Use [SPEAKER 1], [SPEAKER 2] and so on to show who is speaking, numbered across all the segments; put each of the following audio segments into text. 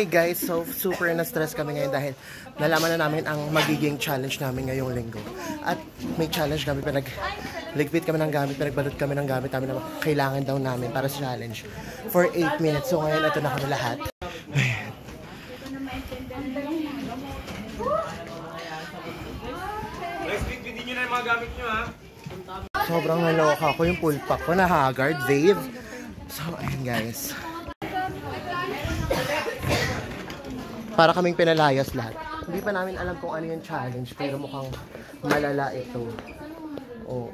[SPEAKER 1] Hey guys, so super na-stress kami ngayon dahil nalaman na namin ang magiging challenge namin ngayong linggo. At may challenge kami, ligpit kami ng gamit, pinagbalot kami ng gamit namin na kailangan daw namin para sa challenge for 8 minutes. So ngayon, ito na kami lahat.
[SPEAKER 2] Ligpit nyo na yung mga gamit nyo, ha?
[SPEAKER 1] Sobrang naloka ako yung pull pack ko na Haggard, Dave. So, ayun guys. Para kaming pinalayas lahat. Hindi pa namin alam kung ano yung challenge, pero mukhang malala ito. Oo.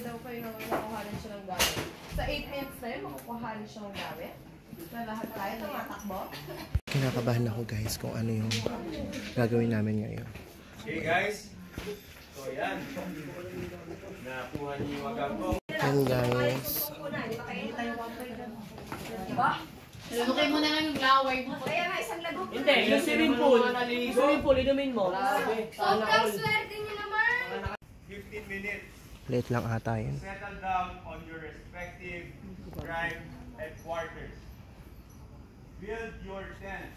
[SPEAKER 3] Daw kayo naman makukuhanin siya ng gamit. Sa 8 minutes na yun, makukuhanin siya ng gamit. Na lahat tayo nakatakbo.
[SPEAKER 1] Kinakabahan ako guys kung ano yung gagawin namin ngayon.
[SPEAKER 2] Okay guys. So yan. Nakuha niyo yung wagam ko.
[SPEAKER 1] Yan guys.
[SPEAKER 3] Lulukay mo na lang yung flower mo. Kaya nga isang lagot.
[SPEAKER 4] Hindi, yung swimming pool. Yung swimming pool, inumin mo.
[SPEAKER 3] Sobrang swerte niyo naman.
[SPEAKER 2] 15 minutes.
[SPEAKER 1] Late lang ata yun.
[SPEAKER 2] Settle down on your respective tribe and quarters. Build your tent.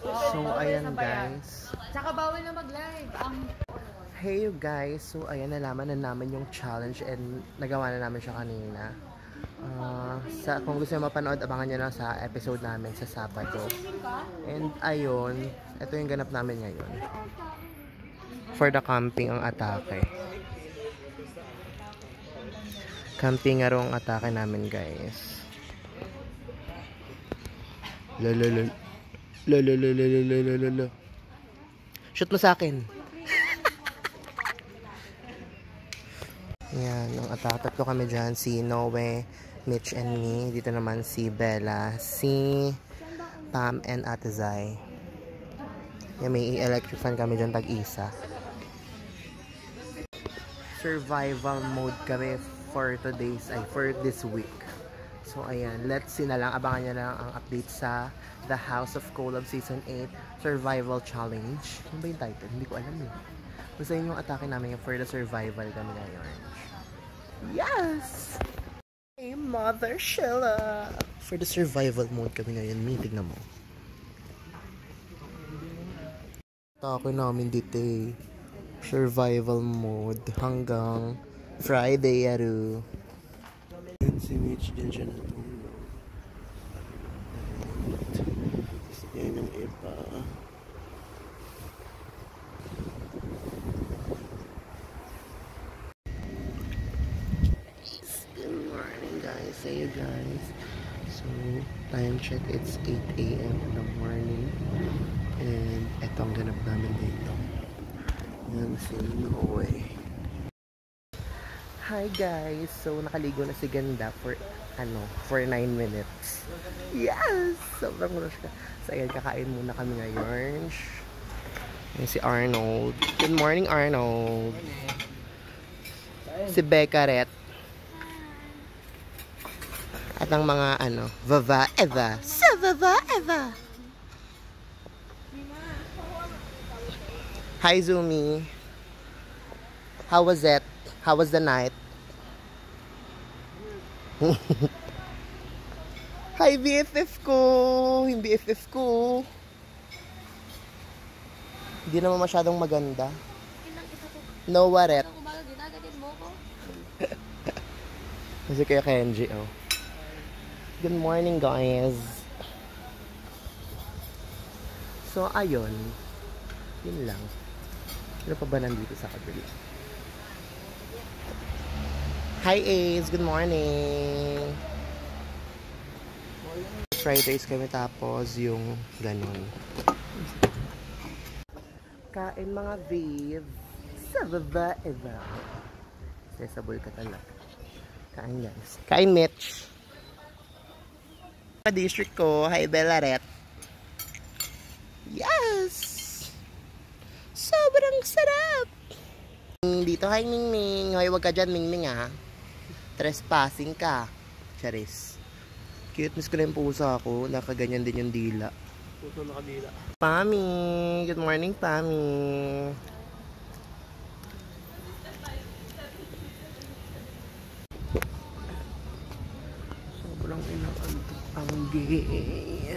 [SPEAKER 1] So, ayan guys.
[SPEAKER 3] Tsaka bawal na mag-live.
[SPEAKER 1] Hey you guys. So, ayan, nalaman na namin yung challenge and nagawa na namin siya kanina. Kung gusto nyo mapanood, abangan nyo lang sa episode namin sa Sabado. And ayun, ito yung ganap namin ngayon. For the camping ang atake. Camping nga ang atake namin guys. Lolo. Shoot mo sa akin. Yan, ang atake. Tatlo kami dyan. Si Noe, Mitch and me. Dito naman si Bella, si Pam and Ate Zai. Yan, may electric fan kami dyan tag-isa. Survival mode kami for this week. So ayan, let's see na lang. Abangan nyo lang ang update sa The House of Kolob Season 8 Survival Challenge. Ano ba yung title? Hindi ko alam eh. Basta yun yung atake namin for the survival kami ngayon. Yes! Hey, Mother Sheila! For the survival mode kami ngayon. Tignan mo. Atake namin dito eh. Survival mode hanggang Friday, Aru. Yan si Mitch din siya natulog. Yan yung iba. Good morning guys. Hey you guys. So, time check. It's 8 AM in the morning. And eto ang ganap namin dito. Yan si Noe. Hi guys! So, nakaligo na si Ganda for 9 minutes. Yes! Sobrang rush ka. So, ayan, kakain muna kami ngayon. Ayan si Arnold. Good morning, Arnold! Si Becca Ret. At ang mga, Vava Eva. Sa Vava Eva! Hi, Zumi! How was it? How was the night? Hi, BFF ko! Yung BFF ko. Hindi naman masyadong maganda. No, waret. Kasi kaya Kenji, oh. Good morning, guys. So, ayun. Yun lang. Ano pa ba nandito sa kabila? Hi, Ace. Good morning. Fried rice kami tapos yung ganon. Kain mga babe. Sa baba, eva. Sesabol ka talaga. Kain guys. Kain, Mitch. District ko. Hi, Bellaret. Yes! Sobrang sarap! Dito, hi, Mingming. Hoy, wag ka dyan, Mingming, ha? Trespassing ka. Charis. Cuteness ko na yung pusa ko. Nakaganyan din yung dila.
[SPEAKER 4] Puso nakadila.
[SPEAKER 1] Pami! Good morning, Pami! Okay.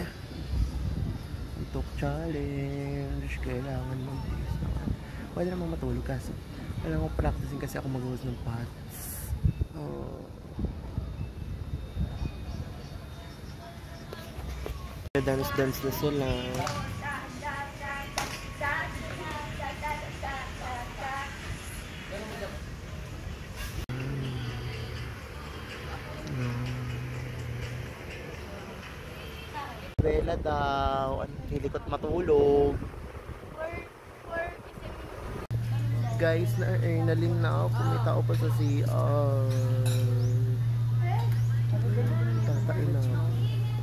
[SPEAKER 1] Tok challenge. Kailangan mag-tiis naman. Pwede naman matulog kasi. Kailangan ko practicing kasi ako mag-host ng pots. Oh. Dance na sila. Umbrella daw. Hindi ko't matulog. Guys, na-earnalin na ako. Pumita ako pa sa CR. Tatain na.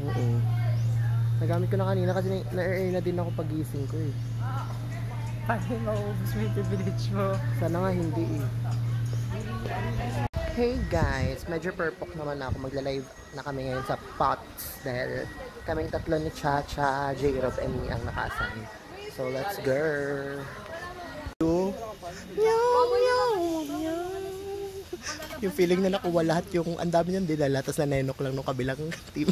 [SPEAKER 1] Oo. Nagamit ko na kanina kasi na-earn na din ako pagising ko eh.
[SPEAKER 4] Paano maubos mo yung privilege mo?
[SPEAKER 1] Sana nga hindi eh. Hey guys, medyo purpok naman ako. Magla-live na kami ngayon sa Pots dahil kaming tatlo ni Chacha, J-Rob, and me ang nakasal. So let's go! Yung feeling na nakuha lahat yung ang dami niyang dinala tapos nanenok lang nung kabilang team.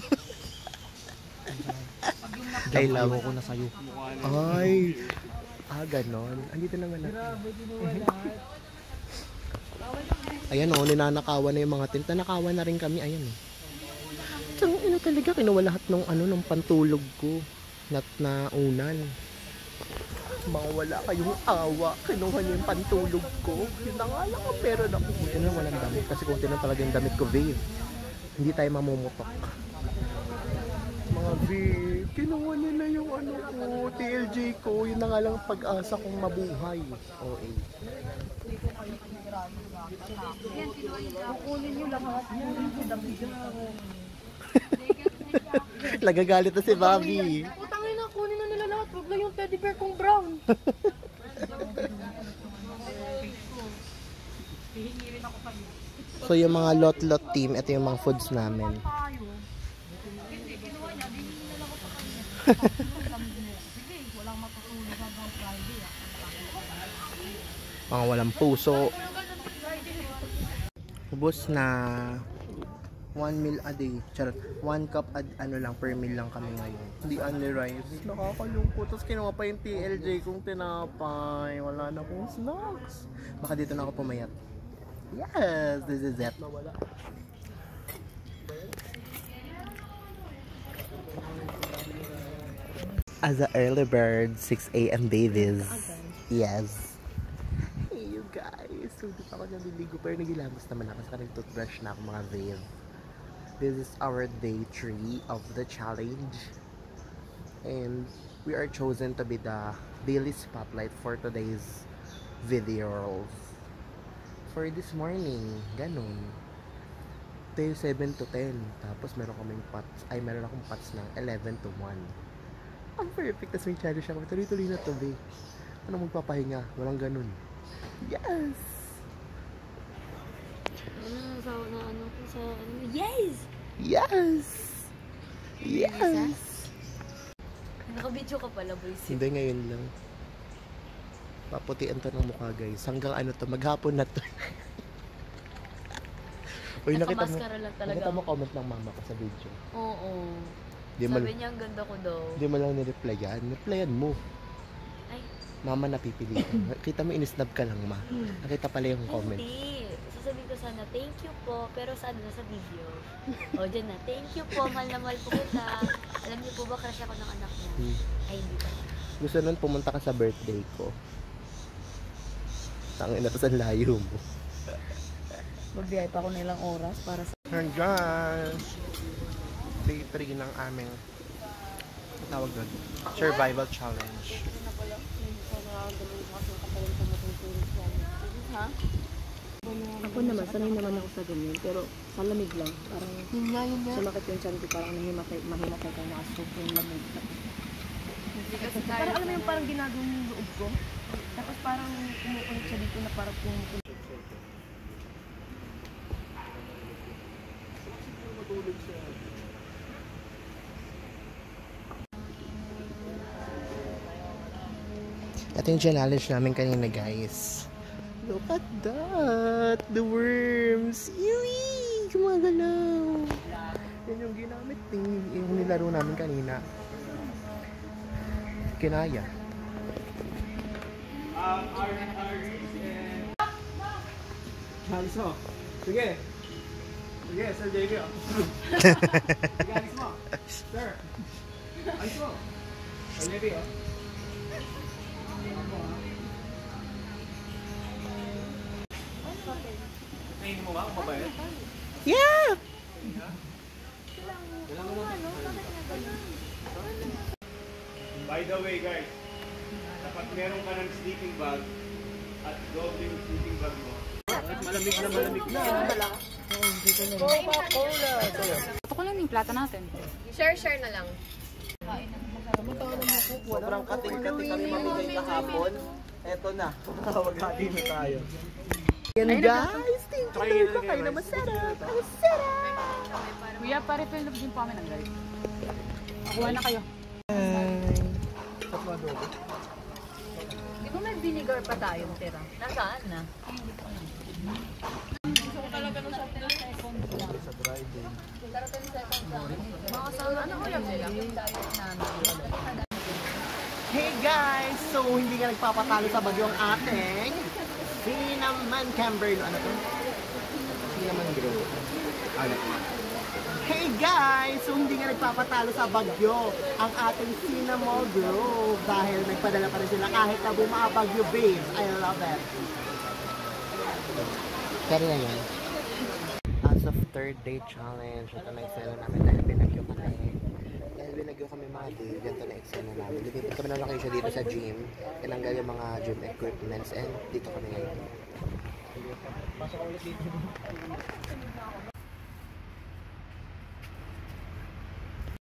[SPEAKER 1] I love ko na sa'yo. Ay! Ganon. Andito naman ako. Ayan o, ninanakawan na yung mga tent. Nanakawan na rin kami. Ayan o. Tsang ina talaga, kinuha lahat ng pantulog ko. Na unan. Mga wala kayong awa. Kinuha niyo yung pantulog ko. Yun na nga lang ang pera na ko. Buti na walang damit. Kasi kung tinan talaga yung damit ko, babe. Hindi tayo mamumutok. Mga babe, kinuha niyo na yung ano ko, TLJ ko. Yun na nga lang pag-asa kong mabuhay. OA.
[SPEAKER 3] Kukunin nyo lahat.
[SPEAKER 1] Nagagalit na si Bobby.
[SPEAKER 3] Putangin na, kunin na nila lahat. Huwag lang yung teddy bear kong brown.
[SPEAKER 1] So yung mga lot team, ito yung mga foods namin. Mga walang puso. Ubus na 1 meal a day. Charot. 1 cup ano lang per meal lang kami ngayon. Hindi only rice. Nakakalungkot. Tapos kinuha pa yung TLJ kong tinapay. Wala na akong snacks. Baka dito na ako pumayat. Yes! This is it. As a early bird, 6 a.m. babies. Yes. Hey you guys. So dito ako naliligo pero nagilamos naman ako sa nag-toothbrush na ako mga babe. This is our day 3 of the challenge. And we are chosen to be the daily spotlight for today's videos. For this morning, ganun. Ito yung 7 to 10. Tapos meron kaming pots. Ay, meron akong pots ng 11 to 1. Ang perfect. Tapos may challenge ako. Tuloy-tuloy na to, babe. Ano magpapahinga? Walang ganun. Yes!
[SPEAKER 5] Yes!
[SPEAKER 1] Yes! Yes!
[SPEAKER 5] Naka-video ka pala, boys.
[SPEAKER 1] Hindi, ngayon lang. Paputian to ng mukha, guys. Hanggang ano to, maghapon na to. Uy, nakita mo comment ng mama ko sa video.
[SPEAKER 5] Oo.
[SPEAKER 1] Di
[SPEAKER 5] Sabi niya, ang ganda ko daw.
[SPEAKER 1] Hindi mo lang nireplyan. Replyan mo.
[SPEAKER 5] Ay.
[SPEAKER 1] Mama napipilitan. Kita mo, inisnab ka lang, ma. Nakita pala yung comment.
[SPEAKER 5] Hindi. Sasabihin ko sana, thank you po. Pero sana nasa video. O, dyan na. Thank you po. Mahal na mahal po kita. Alam niyo po ba, crush ako ng anak niya? Ay, hindi pa.
[SPEAKER 1] Gusto nun pumunta ka sa birthday ko. Tangin na to sa layo mo.
[SPEAKER 3] Magbiyay pa ako na ilang oras para sa...
[SPEAKER 1] Hanggang day 3 ng aming tawag doon, survival challenge.
[SPEAKER 3] Ha?
[SPEAKER 6] Ako naman, sanay naman ako sa ganyan, pero sa lamig lang. Parang
[SPEAKER 3] Yun nga.
[SPEAKER 6] sumakit yung tiyan ko, parang mahimatay ka, nakasupong lamig.
[SPEAKER 3] Parang alam mo yung parang ginagawa yung loob ko. Tapos parang kumukulit siya dito na parang kumukulit.
[SPEAKER 1] Ito yung challenge namin kanina, guys. Look at that! The worms! Yui! Gumagalaw! Yan yung ginamit. Yung laro namin kanina. Kinaya.
[SPEAKER 2] Alis mo. Sige. Sige, Sir JB. Sige, alis mo. Sir. Alis mo. Sir JB, oh. Tingin mo ba kung babayad?
[SPEAKER 1] Yeah!
[SPEAKER 2] By the way, guys, kapag meron ka ng sleeping bag at gold yung sleeping bag mo, malamig na malamig na.
[SPEAKER 4] Ito ko lang yung plata natin.
[SPEAKER 3] Share na lang.
[SPEAKER 1] Sobrang kating-kating kami mamigay kahapon. Eto na. Maghati na tayo. Yan guys! Thank you Lord. Kayo na masarap! Ang sarap!
[SPEAKER 4] Kuya, pa-refill na din po kami ng guys. Kuha na kayo.
[SPEAKER 6] Di ba may vinegar pa tayong tira? Nasaan na?
[SPEAKER 1] Hey guys! So, hindi nga nagpapatalo sa bagyo ang ating Cinnamon Camberno. Ano to? Cinnamon Grove. Ano? Hey guys! So, hindi nga nagpapatalo sa bagyo ang ating Cinnamon Grove dahil nagpadala pa rin sila kahit na bumabagyo, babes. I love it. Pero na yan. As of third day challenge, ito na eksena namin dahil binagyo kami. Dahil binagyo kami mga day, ganito na eksena namin. Lumipit kami na location dito sa gym. Tinanggal yung mga gym equipments and dito kami ngayon. Pasok ulit dito.